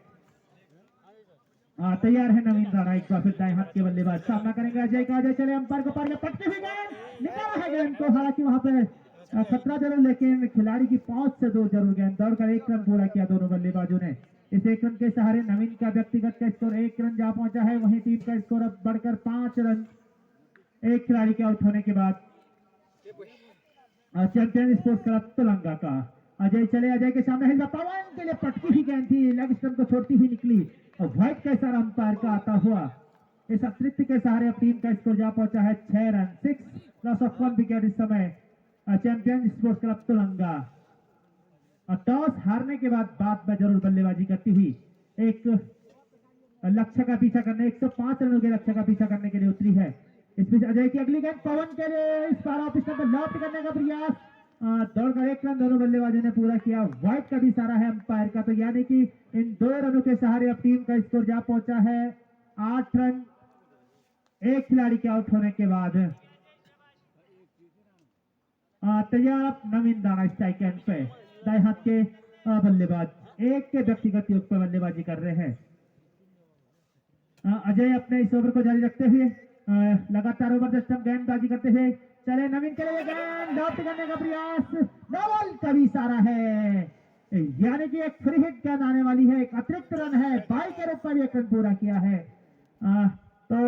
Speaker 3: तैयार है नवीन राणा, एक बार फिर दाएं हाथ के बल्लेबाज सामना करेंगे अजय का। अजय चले अंपायर को पार किया, पटती हुई गेंद निकाला है गेंद को, हालांकि वहां पे खतरा जरूर, लेकिन खिलाड़ी की पहुंच से दूर जरूर गेंद, दौड़कर 1 रन पूरा किया दोनों बल्लेबाजों ने। इस 1 रन के सहारे नवीन का व्यक्तिगत का स्कोर 1 रन जा पहुंचा है, वहीं टीम का स्कोर अब बढ़कर 5 रन एक खिलाड़ी के आउट होने के बाद। चैंपियन स्पोर्ट्स क्लब तुलंगा का अजय चले, अजय के सामने है पवन के लिए पटकी ही गेंद थी, लेग स्टंप को छोड़ती हुई निकली और व्हाइट का इशारा अंपायर का आता हुआ इस अतिरिक्त के सहारे अब टीम का स्कोर जा पहुंचा है 6 रन, 6 लॉस ऑफ 1 विकेट इस समय चैंपियन स्पोर्ट्स क्लब तुलंगा। टॉस हारने के बाद में जरूर बल्लेबाजी करती हुई एक लक्ष्य का पीछा करने, 105 रनों के लक्ष्य का पीछा करने के लिए उतरी है। इस बीच अजय की अगली गेंद पवन के लिए, इस बार ऑफ स्टंप पर लॉफ्ट करने का प्रयास, दौड़कर 1 रन दोनों बल्लेबाजों ने पूरा किया। व्हाइट का भी इशारा है अंपायर का, तो यानी कि इन 2 रनों के सहारे अब टीम का स्कोर जा पहुंचा है 8 रन एक खिलाड़ी के आउट होने के बाद। तैयार नवीन राणा स्ट्राइक एंड पे, दाएं हाथ के बल्लेबाज एक के व्यक्तिगत योग पर बल्लेबाजी कर रहे हैं। अजय अपने इस ओवर को जारी रखते हुए लगातार ओवर द स्टंप गेंदबाजी करते हुए चले। नवीन के लिए गेंद ड्रॉप करने का प्रयास, डबल का भी इशारा है, यानी कि एक फ्री हिट गेंद आने वाली है, एक अतिरिक्त रन है, 22 के रूप पर एक रन पूरा किया है। तो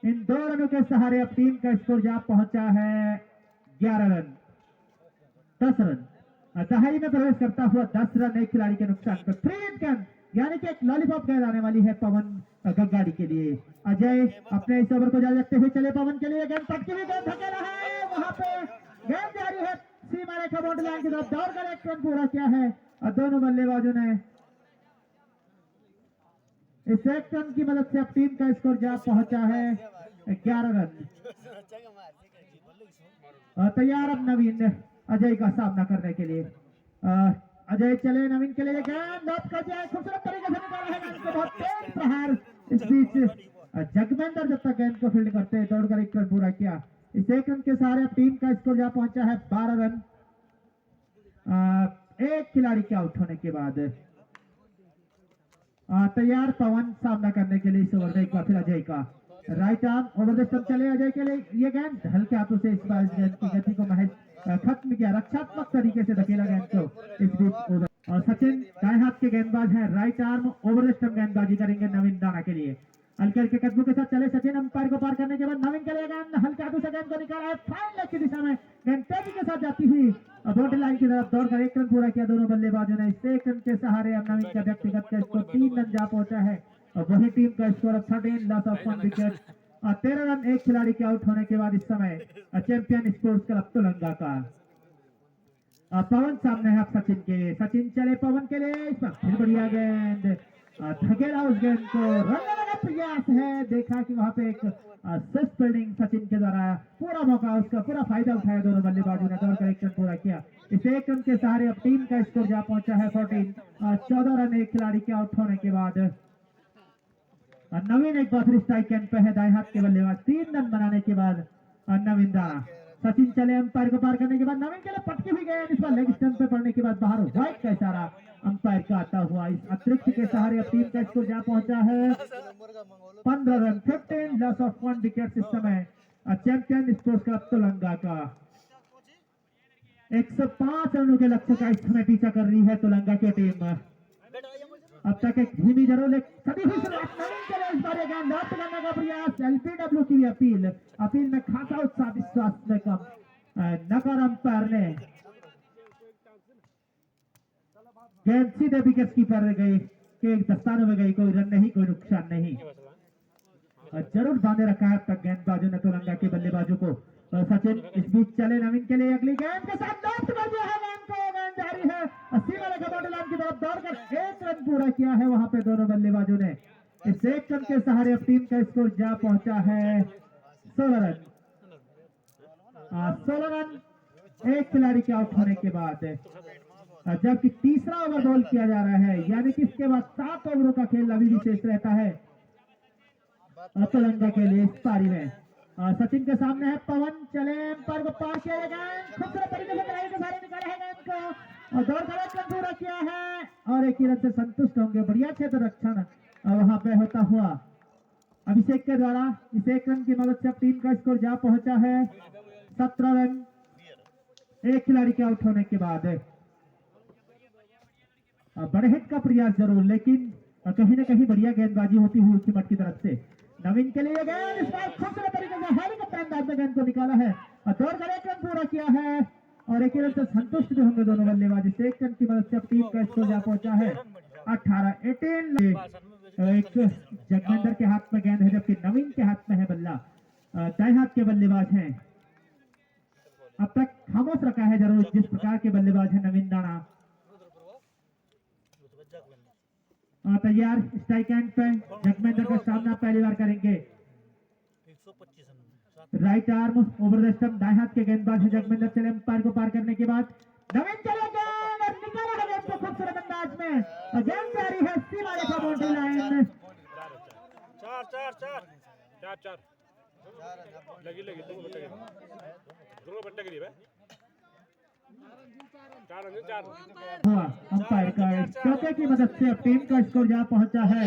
Speaker 3: इन 2 रनों के सहारे अब टीम का स्कोर जा पहुंचा है 11 रन, 10 रन। दहाई में प्रवेश करता हुआ 10 रन एक खिलाड़ी के नुकसान पर फ्री हिट गेंद, यानी कि एक लॉलीपॉप गेंद आने वाली है पवन गग्गाड़ी के लिए। अजय अपने इस ओवर को जारी रखते हुए चले। पवन के लिए गेंद पटकी हुई, गेंद धकेला है, वहां पे गेंद जारी है, सीमा रेखा बाउंड्री लाइन की तरफ दौड़कर एक रन पूरा किया है। और दोनों बल्लेबाजों ने इस एक रन की मदद से अब टीम का स्कोर जा पहुंचा है 11 रन। तैयार अब नवीन अजय का सामना करने के लिए। अजय चले, नवीन के लिए गेंद लॉप कर दिया, खूबसूरत तरीके से निकाला है गेंद को, बहुत तेज प्रहार। इस बीच जगमेंद्र जब तक गेंद को फील्ड करते दौड़कर एक रन पूरा किया। इस एक रन के सहारे अब टीम का स्कोर जा पहुंचा है 12 रन। एक खिलाड़ी के आउट होने के बाद तैयार पवन सामना करने के लिए इस ओवर में एक बार फिर अजय का right arm over the stump चले। अजय के लिए ये गेंद हल्के हाथों से इस बार गेंद की गति को महज खत्म किया, रक्षात्मक तरीके से धकेला गेंद को। इस बीच ओवर और सचिन दाएं हाथ के गेंदबाज हैं, right arm over the stump गेंदबाजी करेंगे नवीन दाना के लिए। हल्के हल्के कदमों के साथ चले सचिन, अंपायर को पार करने के बाद नवीन के लिए गेंद हल्के हाथों से गेंद को निकाला है, फाइन लेग की दिशा में गेंद तेजी के साथ जाती हुई बाउंड्री लाइन की तरफ दौड़कर एक रन पूरा किया दोनों बल्लेबाजों ने। इस एक रन के सहारे अब नवीन का व्यक्तिगत का स्कोर 3 रन जा पहुंचा है और वही टीम का स्कोर अब 13 लॉस ऑफ 1 विकेट। 13 रन एक खिलाड़ी के आउट होने के बाद इस समय चैंपियन स्पोर्ट्स क्लब तुलंगा का पवन सामने है अब सचिन के। सचिन चले पवन के लिए, इस पर फिर बढ़िया गेंद धकेला, उस गेंद को रन लेने का प्रयास है। देखा कि वहां पे एक स्विफ्ट फील्डिंग सचिन के द्वारा पूरा मौका, उसका पूरा फायदा उठाया दोनों बल्लेबाजों ने, दौड़कर एक रन पूरा किया। इस एक रन के सहारे अब टीम का स्कोर जा पहुंचा है 14 रन एक खिलाड़ी के आउट होने के बाद। नवीन एक बार फिर स्ट्राइक एंड पे है, दाएं हाथ के बल्लेबाज 3 रन बनाने के बाद नवीन दाना। सचिन चले, अंपायर को पार करने के बाद नवीन के लिए पटकी हुई गई, इस पर लेग स्टंप पे पड़ने के बाद बाहर वाइड का इशारा अंपायर का आता हुआ। इस अतिरिक्त के सहारे अब टीम का स्कोर जा पहुंचा है 15 रन, 15 लॉस ऑफ 1 विकेट। इस समय चैंपियन स्पोर्ट्स क्लब तुलंगा का 105 रनों के लक्ष्य का इस समय पीछा कर रही है तुलंगा की टीम। अब तक एक धीमी जरूर एक सदी हुई शुरुआत नवीन के लिए, इस बार गेंद लॉफ्ट करने का प्रयास, एलपीडब्ल्यू की अपील में खासा उत्साह विश्वास में कम नगर अंपायर ने गेंद सीधे विकेट कीपर गई के दस्तानों में गई, कोई रन नहीं, कोई नुकसान नहीं। जरूर बांधे रखा है अब तक गेंदबाजों ने तुलंगा के बल्लेबाजों को। सचिन इस बीच चले, नवीन के लिए अगली गेंद के साथ लॉफ्ट कर दिया है गेंद को, गेंद जारी है, सीमा रेखा बाउंड्री लाइन की तरफ दौड़कर एक रन पूरा किया है वहां पे दोनों बल्लेबाजों ने। इस एक रन के सहारे अब टीम का स्कोर जा पहुंचा है 16 रन। 16 रन एक खिलाड़ी के आउट होने के बाद, जबकि तीसरा ओवर बॉल किया जा रहा है, यानी कि इसके बाद 7 ओवरों का खेल अभी भी शेष रहता है तुलंगा के लिए इस पारी में। सचिन के सामने है पवन, चले अंपायर को पार किया गेंद, खूबसूरत तरीके से कलाई के सहारे निकाला है गेंद को और दौड़ कर एक रन पूरा किया है और एक ही रन से संतुष्ट होंगे। बढ़िया क्षेत्र रक्षण वहां पे होता हुआ अभिषेक के द्वारा इस एक रन की मदद से टीम का स्कोर जा पहुंचा है 17 रन एक खिलाड़ी के आउट होने के बाद। बड़े हिट का प्रयास जरूर, लेकिन कहीं ना कहीं बढ़िया गेंदबाजी होती हुई उसकी मट की तरफ से। नवीन के लिए गेंद, इस बार खूबसूरत तरीके से हेलीकॉप्टर अंदाज में गेंद को निकाला है और दौड़कर एक रन पूरा किया है और एक रन से संतुष्ट भी होंगे दोनों बल्लेबाज। इस एक रन की मदद से टीम का स्कोर जा पहुंचा है 18। एक जगमेंद्र के हाथ में गेंद है जबकि नवीन के हाथ में है बल्ला, दाएं हाथ के बल्लेबाज हैं। अब तक खामोश रखा है जरूर जिस प्रकार के बल्लेबाज है नवीन दाना। तैयार स्ट्राइक एंड पे जगमेंद्र का सामना पहली बार करेंगे। Right arm over the stump, दाएं हाथ के गेंदबाज है जगमेंद्र, चले अंपायर को पार करने के बाद नवीन चले गेंद और निकाला है गेंद को खूबसूरत अंदाज में, गेंद जारी है सीमा रेखा बाउंड्री लाइन।
Speaker 4: 4 लगी दोनों बट्टे के लिए
Speaker 3: हुआ अंपायर का चौके की मदद से अब टीम का स्कोर यहाँ पहुंचा है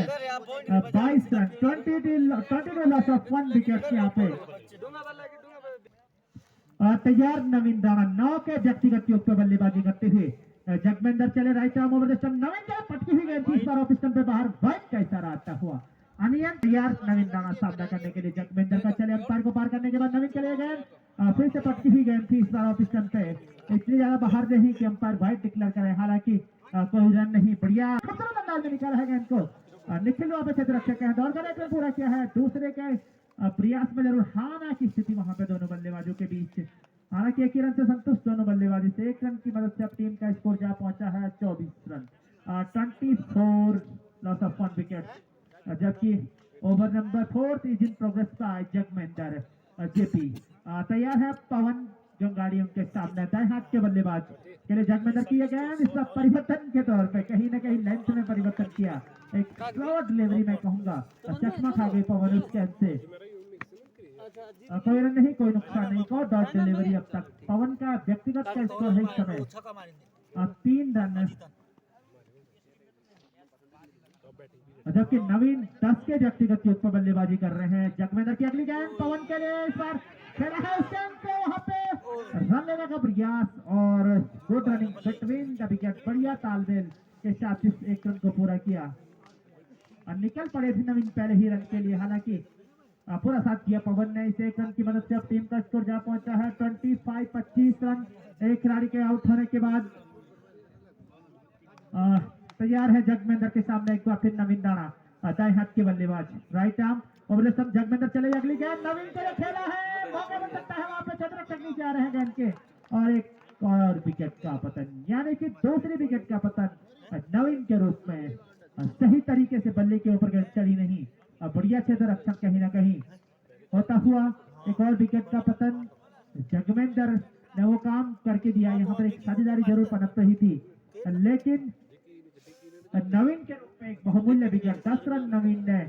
Speaker 3: 22 रन 22 लॉस ऑफ 1 विकेट यहाँ पे। तैयार नवीन राणा 9 के व्यक्तिगत योग पे बल्लेबाजी करते हुए जगमेंदर चले right arm over the stump, Naveen के पटकी हुई गेंद इस बार ऑफ स्टंप पे बाहर, वाइड का इशारा आता हुआ अनियन। तैयार नवीन राणा सामना करने के लिए जगमेंदर का चले अंपायर को पार करने के बाद नवीन चले गेंद फिर से पटकी हुई गेंद थी इस बार ऑफ स्टंप पे, इतनी ज्यादा बाहर नहीं कि अंपायर वाइड डिक्लेयर करे, हालांकि कोई रन नहीं, बढ़िया खूबसूरत अंदाज में निकाला है गेंद को निखिल वहां पे क्षेत्र रक्षक है, दौड़ कर एक रन पूरा किया है, दूसरे के प्रयास में जरूर हाना की स्थिति वहां पे दोनों बल्लेबाजों के बीच, हालांकि एक ही रन से संतुष्ट दोनों बल्लेबाजी से, एक रन की मदद से अब टीम का स्कोर जा पहुंचा है 24 रन 24 लॉस ऑफ 1 विकेट, जबकि over number 4 is in progress by Jagmender JP. तैयार है पवन जंगाड़ी उनके सामने, दाएं हाथ के बल्लेबाज के लिए जगमेंदर की गेंद इस बार परिवर्तन के तौर पे कहीं ना कहीं लेंथ में परिवर्तन किया, एक स्लो डिलीवरी मैं कहूंगा, चकमा खा गई पवन उस गेंद से, कोई रन नहीं कोई नुकसान नहीं, को डॉट डिलीवरी। अब तक पवन का व्यक्तिगत का स्कोर है इस समय 3 रन, जबकि नवीन 10 के व्यक्तिगत योग पर बल्लेबाजी कर रहे हैं। जगमेंदर की अगली गेंद पवन के लिए इस बार खेला है उस गेंद को, वहां पे रन लेने का प्रयास और good running between the wicket, बढ़िया तालमेल के साथ इस एक रन को पूरा किया और निकल पड़े थे नवीन पहले ही रन के लिए, हालांकि पूरा साथ किया पवन ने, इस एक रन की मदद से अब टीम का स्कोर जा पहुंचा है 25 रन, एक खिलाड़ी के आउट होने के बाद। तैयार है जगमेंदर के सामने एक बार फिर नवीन राणा, दाएं हाथ के बल्लेबाज right arm over the stump, Jagmender चले अगली गेंद नवीन के लिए खेला है, मौका बन सकता है वहां पे, क्षेत्र नीचे आ रहे हैं गेंद के और एक और विकेट का पतन, यानी कि दूसरी विकेट का पतन नवीन के रूप में, सही तरीके से बल्ले के ऊपर गेंद चढ़ी नहीं, बढ़िया क्षेत्र रक्षक कहीं ना कहीं होता हुआ एक और विकेट का पतन, जगमेंदर ने वो काम करके दिया, यहाँ पर एक साझेदारी जरूर पनप रही थी, लेकिन नवीन के रूप में एक बहुमूल्य विकेट 10 रन नवीन ने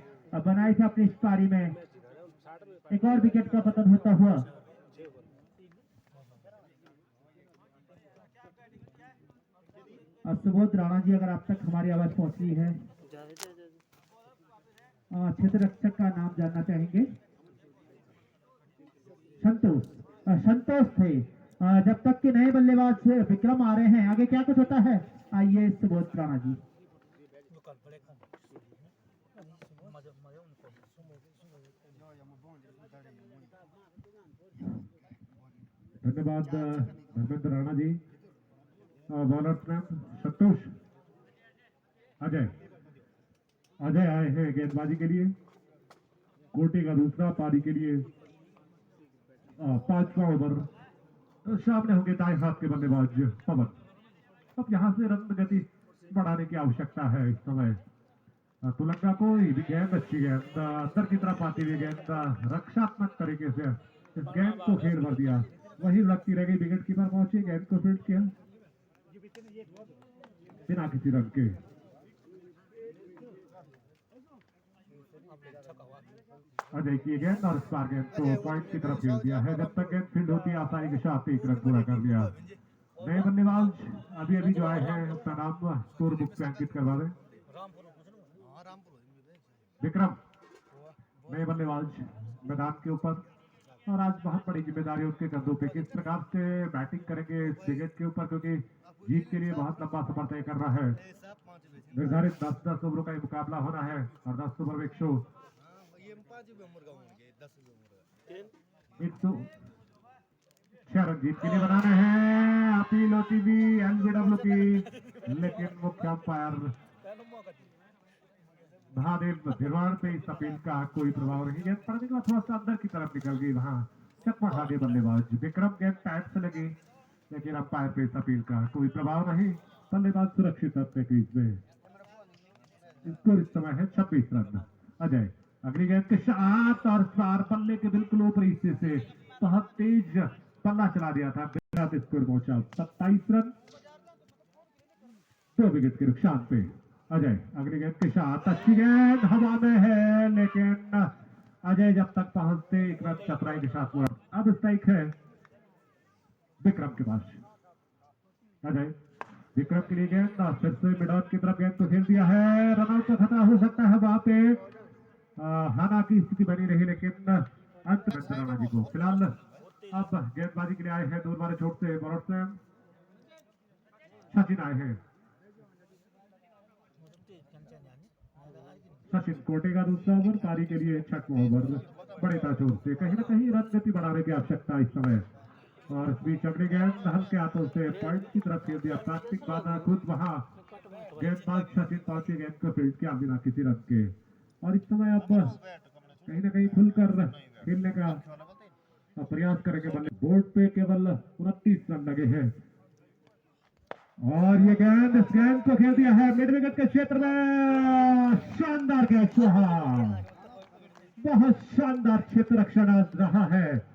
Speaker 3: बनाए थे अपनी इस पारी में, एक और विकेट का पतन होता हुआ। सुबोध राणा जी, अगर आप तक हमारी आवाज पहुंच रही है, क्षेत्र रक्षक का नाम जानना चाहेंगे। संतोष थे, जब तक कि नए बल्लेबाज विक्रम आ रहे हैं, आगे क्या कुछ होता है आइए सुबोध राणा जी।
Speaker 1: धन्यवाद धर्मेंद्र राणा जी। बॉलर नाम संतोष, अजय आए हैं गेंदबाजी के लिए, कोटे का दूसरा पारी के लिए 5वां ओवर, सामने होंगे दाएं हाथ के बल्लेबाज पवन। अब यहां से रन गति बढ़ाने की आवश्यकता है इस समय, तुलंगा कोई भी गेंद अच्छी गेंद अंदर की तरफ आती हुई गेंद रक्षात्मक तरीके से इस गेंद को खेल भर दिया, वही लगती रह गई, विकेट कीपर पहुंचे, गेंद को फील्ड किया बिना किसी रन के। अजय की गेंद और स्पार गेंद को पॉइंट की तरफ खेल दिया है, जब तक गेंद फील्ड होती है आसानी के साथ 1 रन पूरा कर लिया। नए बल्लेबाज अभी जो आए हैं अपना नाम स्कोर बुक पे अंकित करवा दें। विक्रम नए बल्लेबाज मैदान के ऊपर, और आज बहुत बड़ी जिम्मेदारी उसके कंधों पे, किस प्रकार से बैटिंग करेंगे इस विकेट के ऊपर, क्योंकि जीत के लिए बहुत लंबा सफर तय करना है। निर्धारित 10-10 ओवरों का ये मुकाबला होना है और 10 ओवर में 106 रन जीत के लिए बनाने हैं। अपील होती थी एलबीडब्ल्यू की, लेकिन मुख्य अंपायर महादेव धिरवाण पे इस अपील का कोई प्रभाव नहीं, गेंद पड़ने के बाद थोड़ा सा अंदर की तरफ निकल गई, वहां चकमा खा गए बल्लेबाज विक्रम, गेंद पैड से लगी, लेकिन अंपायर पे इस अपील का कोई प्रभाव नहीं, बल्लेबाज सुरक्षित अपने क्रीज में। स्कोर इस समय है 26 रन। अजय अगली गेंद के साथ और स्टार बल्ले के बिल्कुल ऊपरी हिस्से से बहुत तेज बल्ला चला दिया था, स्कोर पहुंचा 27 रन, 2 विकेट के नुकसान पे। अजय अगली गेंद के साथ अच्छी गेंद हवा में है, लेकिन अजय जब तक पहुंचते 1 रन चतुराई के साथ पूरा। अब स्ट्राइक है विक्रम के पास, अजय विक्रम के लिए गेंद फिर से मिडॉन की तरफ गेंद को खेल दिया है। रनआउट का खतरा हो सकता है वहां पे। हाना की स्थिति बनी रही लेकिन अंत में राणा जी को फिलहाल अब गेंदबाजी के लिए आए हैं दूर वाले छोट से बॉलर से सचिन आए हैं। सचिन कोटे का दूसरा ओवर, पारी के लिए छठवां ओवर बड़े ताजोर से कहीं ना कहीं रन गति बढ़ाने की आवश्यकता इस समय। और इस बीच अगली गेंद हल्के हाथों से पॉइंट की तरफ खेल दिया। प्लास्टिक बाधा खुद वहां गेंदबाज सचिन पहुंचे गेंद को फील्ड किया बिना किसी रन के। और इस समय अब कहीं ना कहीं खुलकर खेलने का प्रयास करेंगे बल्ले। बोर्ड पे केवल 29 रन लगे हैं और ये गेंद इस गेंद को खेल दिया है मिड विकेट के क्षेत्र में। शानदार कैच रहा, बहुत शानदार क्षेत्र रक्षण रहा है।